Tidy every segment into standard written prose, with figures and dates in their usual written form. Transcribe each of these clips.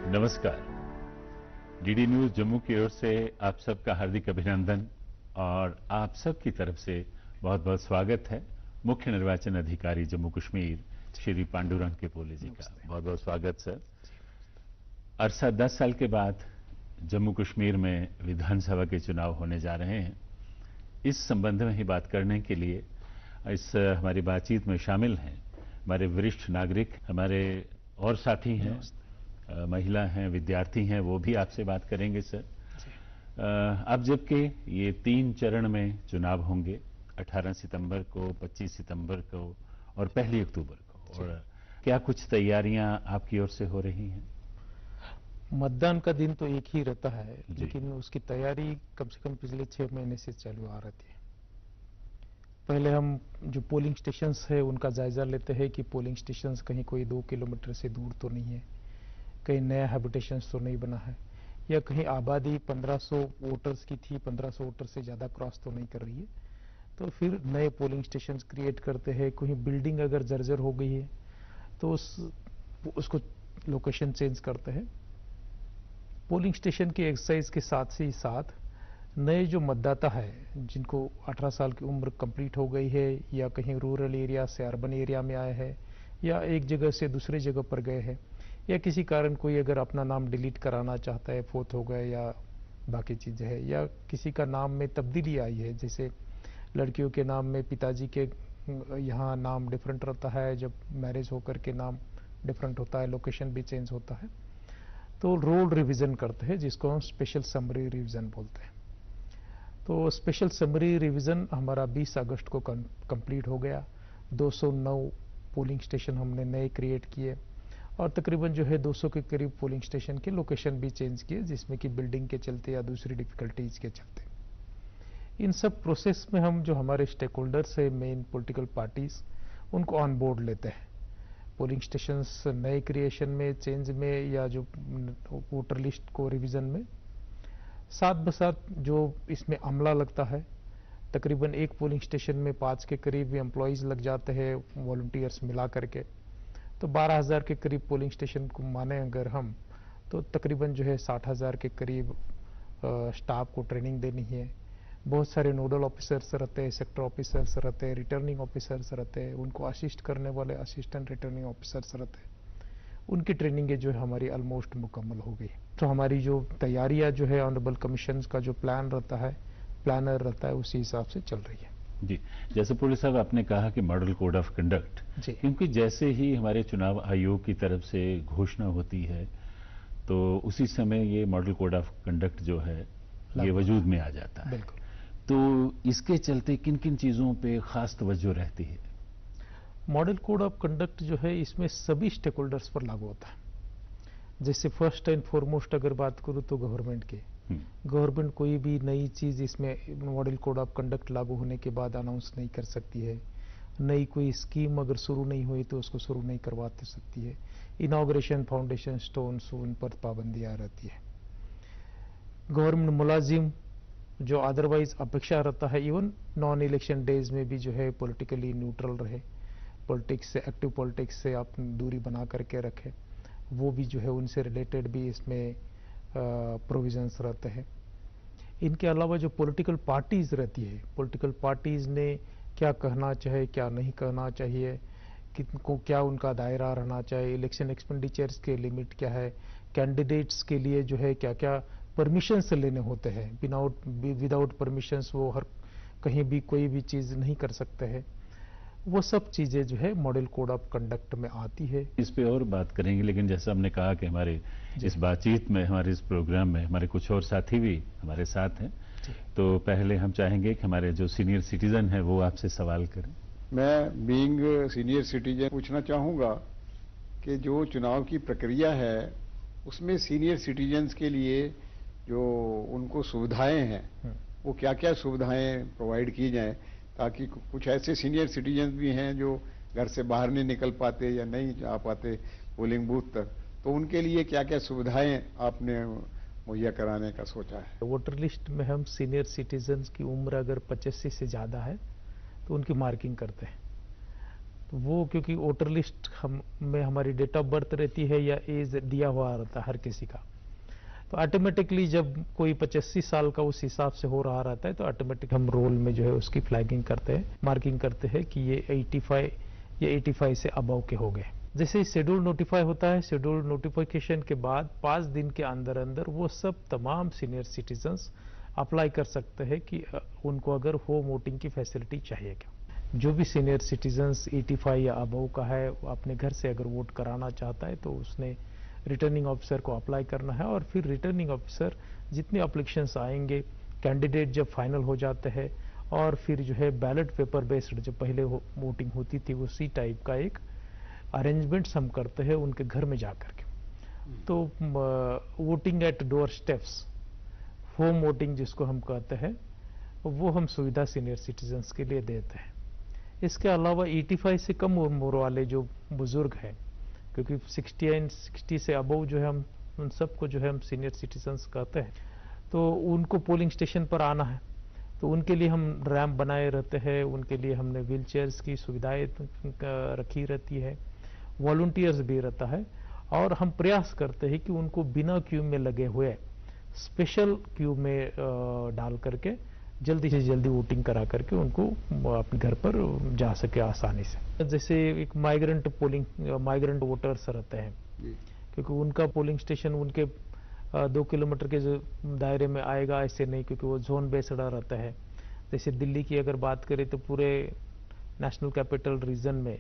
नमस्कार। DD news Jammu की ओर से आप सबका हार्दिक अभिनंदन और आप सब की तरफ से बहुत बहुत स्वागत है मुख्य निर्वाचन अधिकारी जम्मू कश्मीर श्री पांडुरंग के पोले जी का। बहुत बहुत स्वागत सर। अरसा 10 साल के बाद जम्मू कश्मीर में विधानसभा के चुनाव होने जा रहे हैं। इस संबंध में ही बात करने के लिए इस हमारी बातचीत में शामिल हैं हमारे वरिष्ठ नागरिक, हमारे और साथी हैं, महिला हैं, विद्यार्थी हैं, वो भी आपसे बात करेंगे सर। अब जबकि ये 3 चरण में चुनाव होंगे, 18 सितंबर को, 25 सितंबर को और 1 अक्टूबर को, और क्या कुछ तैयारियां आपकी ओर से हो रही हैं? मतदान का दिन तो एक ही रहता है, लेकिन उसकी तैयारी कम से कम पिछले 6 महीने से चालू आ रही है। पहले हम जो पोलिंग स्टेशंस है उनका जायजा लेते हैं कि पोलिंग स्टेशंस कहीं कोई 2 किलोमीटर से दूर तो नहीं है, कहीं नया हैबिटेशन तो नहीं बना है, या कहीं आबादी 1500 वोटर्स की थी, 1500 वोटर से ज़्यादा क्रॉस तो नहीं कर रही है। तो फिर नए पोलिंग स्टेशंस क्रिएट करते हैं। कोई बिल्डिंग अगर जर्जर हो गई है तो उसको लोकेशन चेंज करते हैं। पोलिंग स्टेशन की एक्सरसाइज के साथ ही साथ नए जो मतदाता है जिनको 18 साल की उम्र कंप्लीट हो गई है, या कहीं रूरल एरिया से अर्बन एरिया में आए हैं, या एक जगह से दूसरे जगह पर गए हैं, या किसी कारण कोई अगर अपना नाम डिलीट कराना चाहता है, फोत हो गए या बाकी चीज़ें है, या किसी का नाम में तब्दीली आई है, जैसे लड़कियों के नाम में पिताजी के यहाँ नाम डिफरेंट रहता है, जब मैरिज होकर के नाम डिफरेंट होता है, लोकेशन भी चेंज होता है, तो रोल रिवीजन करते हैं, जिसको हम स्पेशल समरी रिवीजन बोलते हैं। तो स्पेशल समरी रिवीजन हमारा 20 अगस्त को कंप्लीट हो गया। 209 पोलिंग स्टेशन हमने नए क्रिएट किए, और तकरीबन जो है 200 के करीब पोलिंग स्टेशन के लोकेशन भी चेंज किए, जिसमें कि बिल्डिंग के चलते या दूसरी डिफिकल्टीज के चलते। इन सब प्रोसेस में हम जो हमारे स्टेक होल्डर्स है, मेन पॉलिटिकल पार्टीज, उनको ऑन बोर्ड लेते हैं। पोलिंग स्टेशंस नए क्रिएशन में, चेंज में, या जो वोटर लिस्ट को रिवीजन में, साथ बसाथ जो इसमें अमला लगता है, तकरीबन एक पोलिंग स्टेशन में 5 के करीब एम्प्लॉयज़ लग जाते हैं, वॉलंटियर्स मिला करके। तो 12,000 के करीब पोलिंग स्टेशन को माने अगर हम, तो तकरीबन जो है 60,000 के करीब स्टाफ को ट्रेनिंग देनी है। बहुत सारे नोडल ऑफिसर्स रहते हैं, सेक्टर ऑफिसर्स रहते हैं, रिटर्निंग ऑफिसर्स रहते हैं, उनको असिस्ट करने वाले असिस्टेंट रिटर्निंग ऑफिसर्स रहते हैं। उनकी ट्रेनिंग जो है हमारी ऑलमोस्ट मुकम्मल हो गई। तो हमारी जो तैयारियां जो है ऑनरेबल कमीशन का जो प्लान रहता है, प्लानर रहता है, उसी हिसाब से चल रही है। जी, जैसे पुलिस साहब आपने कहा कि मॉडल कोड ऑफ कंडक्ट, क्योंकि जैसे ही हमारे चुनाव आयोग की तरफ से घोषणा होती है तो उसी समय ये मॉडल कोड ऑफ कंडक्ट जो है ये वजूद में आ जाता है। बिल्कुल। तो इसके चलते किन किन चीज़ों पे खास तवज्जो रहती है? मॉडल कोड ऑफ कंडक्ट जो है इसमें सभी स्टेक होल्डर्स पर लागू होता है। जैसे फर्स्ट एंड फॉरमोस्ट अगर बात करूँ तो गवर्नमेंट के, गवर्नमेंट कोई भी नई चीज़ इसमें मॉडल कोड ऑफ कंडक्ट लागू होने के बाद अनाउंस नहीं कर सकती है। नई कोई स्कीम अगर शुरू नहीं हुई तो उसको शुरू नहीं करवा सकती है। इनॉग्रेशन, फाउंडेशन स्टोन्स, उन पर पाबंदियाँ रहती है। गवर्नमेंट मुलाजिम जो अदरवाइज अपेक्षा रहता है, इवन नॉन इलेक्शन डेज में भी जो है पॉलिटिकली न्यूट्रल रहे, पॉलिटिक्स से, एक्टिव पॉलिटिक्स से आप दूरी बना करके रखें, वो भी जो है उनसे रिलेटेड भी इसमें प्रोविजंस रहते हैं। इनके अलावा जो पॉलिटिकल पार्टीज रहती है, पॉलिटिकल पार्टीज ने क्या कहना चाहिए, क्या नहीं कहना चाहिए, किनको क्या उनका दायरा रहना चाहिए, इलेक्शन एक्सपेंडिचर्स के लिमिट क्या है, कैंडिडेट्स के लिए जो है क्या क्या परमिशंस लेने होते हैं, विदाउट परमिशंस वो हर कहीं भी कोई भी चीज़ नहीं कर सकते हैं। वो सब चीज़ें जो है मॉडल कोड ऑफ कंडक्ट में आती है। इस पे और बात करेंगे, लेकिन जैसा हमने कहा कि हमारे इस बातचीत में, हमारे इस प्रोग्राम में हमारे कुछ और साथी भी हमारे साथ हैं, तो पहले हम चाहेंगे कि हमारे जो सीनियर सिटीजन हैं वो आपसे सवाल करें। मैं बीइंग सीनियर सिटीजन पूछना चाहूँगा कि जो चुनाव की प्रक्रिया है उसमें सीनियर सिटीजन्स के लिए जो उनको सुविधाएं हैं, वो क्या क्या सुविधाएं प्रोवाइड की जाएं, ताकि कुछ ऐसे सीनियर सिटीजन भी हैं जो घर से बाहर नहीं निकल पाते या नहीं जा पाते पोलिंग बूथ तक, तो उनके लिए क्या क्या सुविधाएं आपने मुहैया कराने का सोचा है? वोटर लिस्ट में हम सीनियर सिटीजन्स की उम्र अगर 85 से ज़्यादा है तो उनकी मार्किंग करते हैं। तो वो क्योंकि वोटर लिस्ट में हमारी डेट ऑफ बर्थ रहती है या एज दिया हुआ रहता है हर किसी का, तो ऑटोमेटिकली जब कोई 85 साल का उस हिसाब से हो रहा रहता है तो ऑटोमेटिक हम रोल में जो है उसकी फ्लैगिंग करते हैं, मार्किंग करते हैं कि ये 85 या 85 से अबव के हो गए। जैसे ही शेड्यूल नोटिफाई होता है, शेड्यूल नोटिफिकेशन के बाद 5 दिन के अंदर अंदर वो सब तमाम सीनियर सिटीजन्स अप्लाई कर सकते हैं कि उनको अगर होम वोटिंग की फैसिलिटी चाहिए क्या। जो भी सीनियर सिटीजन्स 85 या अबव का है, वो अपने घर से अगर वोट कराना चाहता है तो उसने रिटर्निंग ऑफिसर को अप्लाई करना है, और फिर रिटर्निंग ऑफिसर जितने एप्लीकेशंस आएंगे, कैंडिडेट जब फाइनल हो जाते हैं और फिर जो है बैलेट पेपर बेस्ड जो पहले वोटिंग होती थी उसी टाइप का एक अरेंजमेंट्स हम करते हैं उनके घर में जाकर के। तो voting at doorsteps, home voting जिसको हम कहते हैं, वो हम सुविधा सीनियर सिटीजन्स के लिए देते हैं। इसके अलावा 85 से कम उम्र वाले जो बुजुर्ग हैं, क्योंकि 60 से अबव जो है हम उन सबको जो है हम सीनियर सिटीजन्स कहते हैं, तो उनको पोलिंग स्टेशन पर आना है, तो उनके लिए हम रैंप बनाए रहते हैं, उनके लिए हमने व्हील चेयर्स की सुविधाएं रखी रहती है, वॉलंटियर्स भी रहता है, और हम प्रयास करते हैं कि उनको बिना क्यू में लगे हुए स्पेशल क्यू में डाल करके जल्दी से जल्दी वोटिंग करा करके उनको अपने घर पर जा सके आसानी से। जैसे एक माइग्रेंट वोटर्स रहते हैं, क्योंकि उनका पोलिंग स्टेशन उनके 2 किलोमीटर के दायरे में आएगा ऐसे नहीं, क्योंकि वो जोन बेस्ड रहता है। जैसे दिल्ली की अगर बात करें तो पूरे नेशनल कैपिटल रीजन में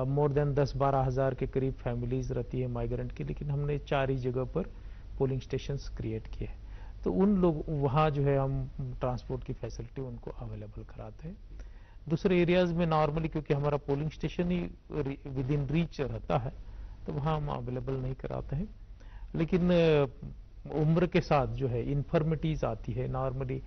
मोर देन 10-12 हज़ार के करीब फैमिलीज रहती है माइग्रेंट की, लेकिन हमने 4 ही जगह पर पोलिंग स्टेशंस क्रिएट किए, तो उन लोग वहाँ जो है हम ट्रांसपोर्ट की फैसिलिटी उनको अवेलेबल कराते हैं। दूसरे एरियाज में नॉर्मली क्योंकि हमारा polling station he with in reach रहता है, तो वहाँ हम अवेलेबल नहीं कराते हैं। लेकिन उम्र के साथ जो है इन्फर्मिटीज आती है, नॉर्मली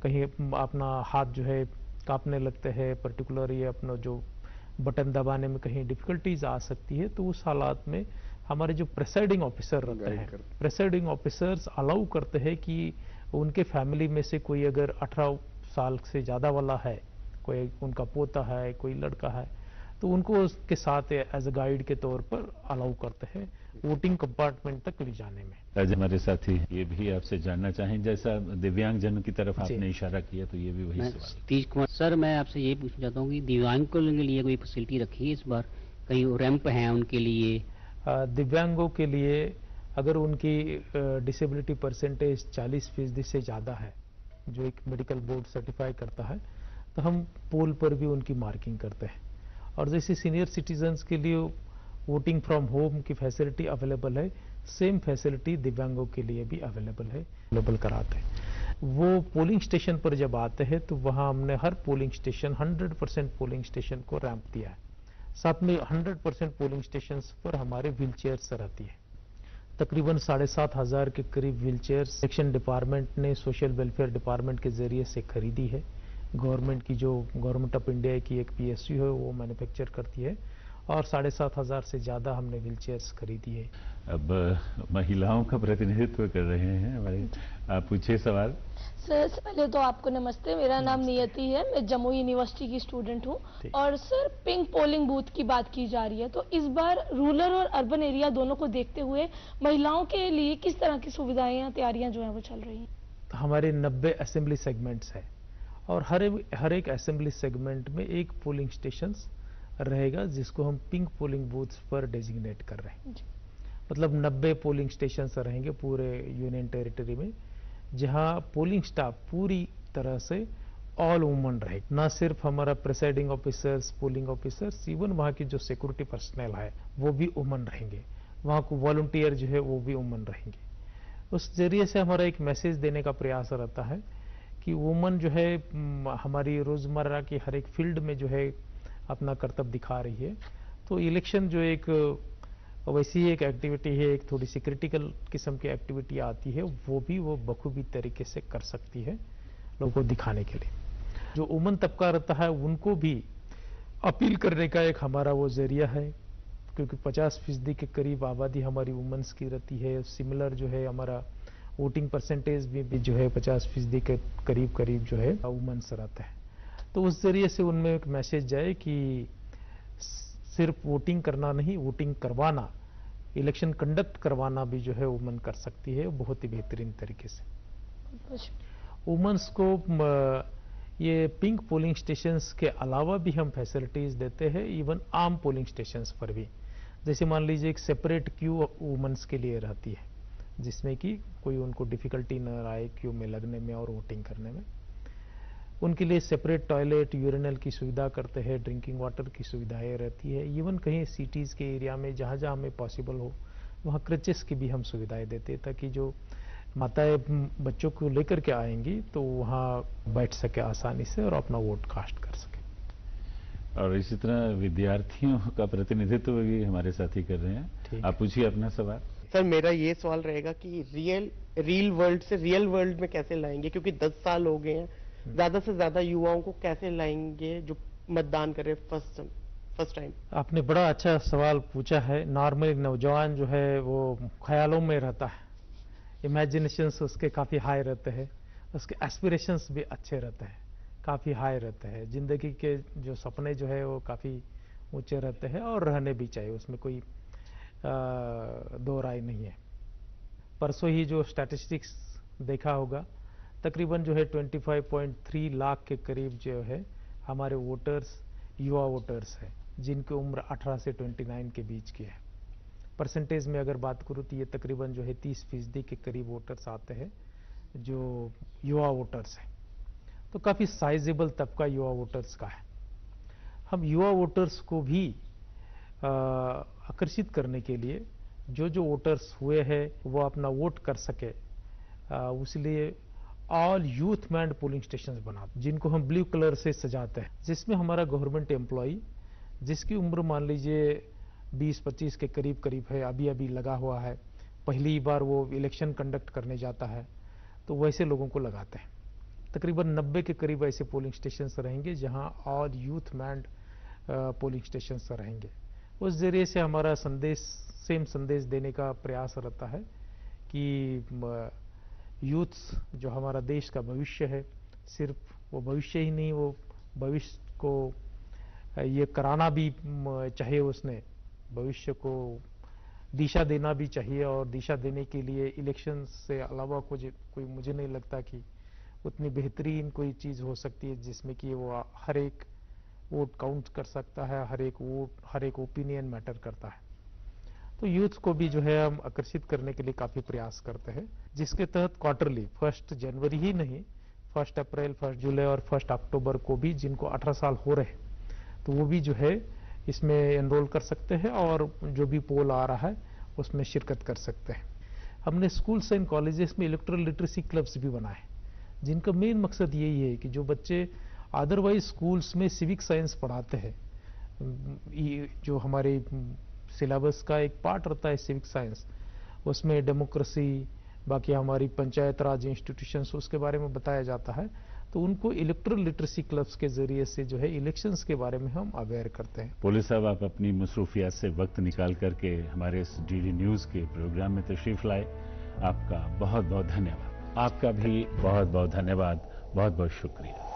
कहीं अपना हाथ जो है कांपने लगते हैं, पर्टिकुलरली अपना जो बटन दबाने में कहीं डिफिकल्टीज आ सकती है, तो उस हालात में हमारे जो प्रेसाइडिंग ऑफिसर रहते हैं, प्रेसाइडिंग ऑफिसर्स अलाउ करते हैं कि उनके फैमिली में से कोई अगर 18 साल से ज़्यादा वाला है, कोई उनका पोता है, कोई लड़का है, तो उनको उसके साथ एज अ गाइड के तौर पर अलाउ करते हैं वोटिंग कंपार्टमेंट तक ले जाने में। आज हमारे साथी ये भी आपसे जानना चाहें, जैसा दिव्यांग जन की तरफ आपने इशारा किया, तो ये भी वही सवाल। सतीश कुमार सर, मैं आपसे ये पूछना चाहता हूँ कि दिव्यांग के लिए कोई फैसिलिटी रखी है इस बार, कहीं रैंप हैं उनके लिए? दिव्यांगों के लिए अगर उनकी डिसेबिलिटी परसेंटेज 40% से ज़्यादा है, जो एक मेडिकल बोर्ड सर्टिफाई करता है, तो हम पोल पर भी उनकी मार्किंग करते हैं। और जैसे सीनियर सिटीजन्स के लिए वोटिंग फ्रॉम होम की फैसिलिटी अवेलेबल है, सेम फैसिलिटी दिव्यांगों के लिए भी अवेलेबल कराते हैं। वो पोलिंग स्टेशन पर जब आते हैं तो वहाँ हमने हर पोलिंग स्टेशन 100% पोलिंग स्टेशन को रैंप दिया है, साथ में 100% पोलिंग स्टेशन पर हमारे व्हील चेयर्स रहती है। तकरीबन 7,500 के करीब व्हील चेयर्स सेक्शन डिपार्टमेंट ने सोशल वेलफेयर डिपार्टमेंट के जरिए से खरीदी है। गवर्नमेंट की जो गवर्नमेंट ऑफ इंडिया की एक PSU है वो मैन्युफैक्चर करती है, और 7,500 से ज़्यादा हमने व्हील चेयर्स खरीदी है। अब महिलाओं का प्रतिनिधित्व कर रहे हैं हमारे, आप पूछिए सवाल। सर, पहले तो आपको नमस्ते, मेरा नाम नियति है, मैं जम्मू यूनिवर्सिटी की स्टूडेंट हूँ। और सर, पिंक पोलिंग बूथ की बात की जा रही है, तो इस बार रूरल और अर्बन एरिया दोनों को देखते हुए महिलाओं के लिए किस तरह की सुविधाएं या तैयारियां जो है वो चल रही हैं? हमारे 90 असेंबली सेगमेंट्स है, और हर एक असेंबली सेगमेंट में एक पोलिंग स्टेशन रहेगा जिसको हम पिंक पोलिंग बूथ्स पर डेजिग्नेट कर रहे हैं। मतलब 90 पोलिंग स्टेशन रहेंगे पूरे यूनियन टेरिटरी में, जहां पोलिंग स्टाफ पूरी तरह से ऑल वुमन रहेगी। ना सिर्फ हमारा presiding officers, polling officers, even वहां की जो सिक्योरिटी पर्सनल है वो भी वुमन रहेंगे, वहां को वॉलंटियर जो है वो भी वुमन रहेंगे। उस जरिए से हमारा एक मैसेज देने का प्रयास रहता है कि वुमन जो है हमारी रोजमर्रा की हर एक फील्ड में जो है अपना कर्तव्य दिखा रही है। तो इलेक्शन जो एक वैसी एक एक्टिविटी है, एक थोड़ी सी क्रिटिकल किस्म की एक्टिविटी आती है, वो बखूबी तरीके से कर सकती है लोगों को दिखाने के लिए। जो वुमन तबका रहता है उनको भी अपील करने का एक हमारा वो जरिया है, क्योंकि 50% के करीब आबादी हमारी वुमेन्स की रहती है। सिमिलर जो है हमारा वोटिंग परसेंटेज भी जो है 50% के करीब जो है वुमेन्स रहता है। तो उस जरिए से उनमें एक मैसेज जाए कि सिर्फ वोटिंग करना नहीं, वोटिंग करवाना, इलेक्शन कंडक्ट करवाना भी जो है वुमन कर सकती है बहुत ही बेहतरीन तरीके से। वुमेन्स को ये पिंक पोलिंग स्टेशंस के अलावा भी हम फैसिलिटीज देते हैं, इवन आम पोलिंग स्टेशंस पर भी। जैसे मान लीजिए एक सेपरेट क्यू वुमेन्स के लिए रहती है, जिसमें कि कोई उनको डिफिकल्टी न आए क्यू में लगने में और वोटिंग करने में। उनके लिए सेपरेट टॉयलेट, यूरिनल की सुविधा करते हैं, ड्रिंकिंग वाटर की सुविधाएं रहती है। इवन कहीं सिटीज़ के एरिया में जहाँ जहाँ हमें पॉसिबल हो वहाँ क्रचेस की भी हम सुविधाएं देते हैं, ताकि जो माताएं बच्चों को लेकर के आएंगी तो वहाँ बैठ सके आसानी से और अपना वोट कास्ट कर सके। और इसी तरह विद्यार्थियों का प्रतिनिधित्व भी हमारे साथी कर रहे हैं। आप पूछिए अपना सवाल। सर मेरा ये सवाल रहेगा कि रियल वर्ल्ड से रियल वर्ल्ड में कैसे लाएंगे, क्योंकि 10 साल हो गए हैं, ज्यादा से ज्यादा युवाओं को कैसे लाएंगे जो मतदान करे फर्स्ट टाइम? आपने बड़ा अच्छा सवाल पूछा है। नॉर्मली नौजवान जो है वो ख्यालों में रहता है, इमेजिनेशंस उसके काफ़ी हाई रहते हैं, उसके एस्पिरेशंस भी अच्छे रहते हैं, काफ़ी हाई रहते हैं, ज़िंदगी के जो सपने जो है वो काफ़ी ऊंचे रहते हैं और रहने भी चाहिए, उसमें कोई दो राय नहीं है। परसों ही जो स्टैटिस्टिक्स देखा होगा, तकरीबन जो है 25.3 लाख के करीब जो है हमारे वोटर्स युवा वोटर्स हैं, जिनकी उम्र 18 से 29 के बीच की है। परसेंटेज में अगर बात करूँ तो ये तकरीबन जो है 30% के करीब वोटर्स आते हैं जो युवा वोटर्स हैं। तो काफ़ी साइजेबल तबका युवा वोटर्स का है। हम युवा वोटर्स को भी आकर्षित करने के लिए जो वोटर्स हुए हैं वो अपना वोट कर सके, उसलिए all youth manned polling station बनाते, जिनको हम ब्लू कलर से सजाते हैं, जिसमें हमारा गवर्नमेंट एम्प्लॉई जिसकी उम्र मान लीजिए 20-25 के करीब है, अभी लगा हुआ है, पहली बार वो इलेक्शन कंडक्ट करने जाता है, तो वैसे लोगों को लगाते हैं। तकरीबन 90 के करीब ऐसे पोलिंग स्टेशन रहेंगे जहां all youth manned polling station रहेंगे। उस जरिए से हमारा सेम संदेश देने का प्रयास रहता है कि यूथ जो हमारा देश का भविष्य है, सिर्फ वो भविष्य ही नहीं, वो भविष्य को ये कराना भी चाहिए, उसने भविष्य को दिशा देना भी चाहिए, और दिशा देने के लिए इलेक्शन से अलावा कोई मुझे नहीं लगता कि उतनी बेहतरीन कोई चीज़ हो सकती है जिसमें कि वो हर एक वोट काउंट कर सकता है, हर एक ओपिनियन मैटर करता है। तो यूथ को भी जो है हम आकर्षित करने के लिए काफ़ी प्रयास करते हैं, जिसके तहत क्वार्टरली 1 जनवरी ही नहीं, 1 अप्रैल, 1 जुलाई और 1 अक्टूबर को भी जिनको 18 साल हो रहे तो वो भी जो है इसमें एनरोल कर सकते हैं और जो भी पोल आ रहा है उसमें शिरकत कर सकते हैं। हमने स्कूल्स एंड कॉलेजेस में इलेक्ट्रल लिटरेसी क्लब्स भी बनाए, जिनका मेन मकसद यही है कि जो बच्चे अदरवाइज स्कूल्स में सिविक साइंस पढ़ाते हैं, जो हमारे सिलेबस का एक पार्ट रहता है सिविक साइंस, उसमें डेमोक्रेसी, बाकी हमारी पंचायत राज इंस्टीट्यूशंस, उसके बारे में बताया जाता है। तो उनको इलेक्ट्रल लिटरेसी क्लब्स के जरिए से जो है इलेक्शंस के बारे में हम अवेयर करते हैं। पुलिस साहब, आप अपनी मसरूफियात से वक्त निकाल करके हमारे इस डीडी न्यूज़ के प्रोग्राम में तशरीफ लाए, आपका बहुत बहुत धन्यवाद। आपका भी बहुत बहुत धन्यवाद, बहुत बहुत शुक्रिया।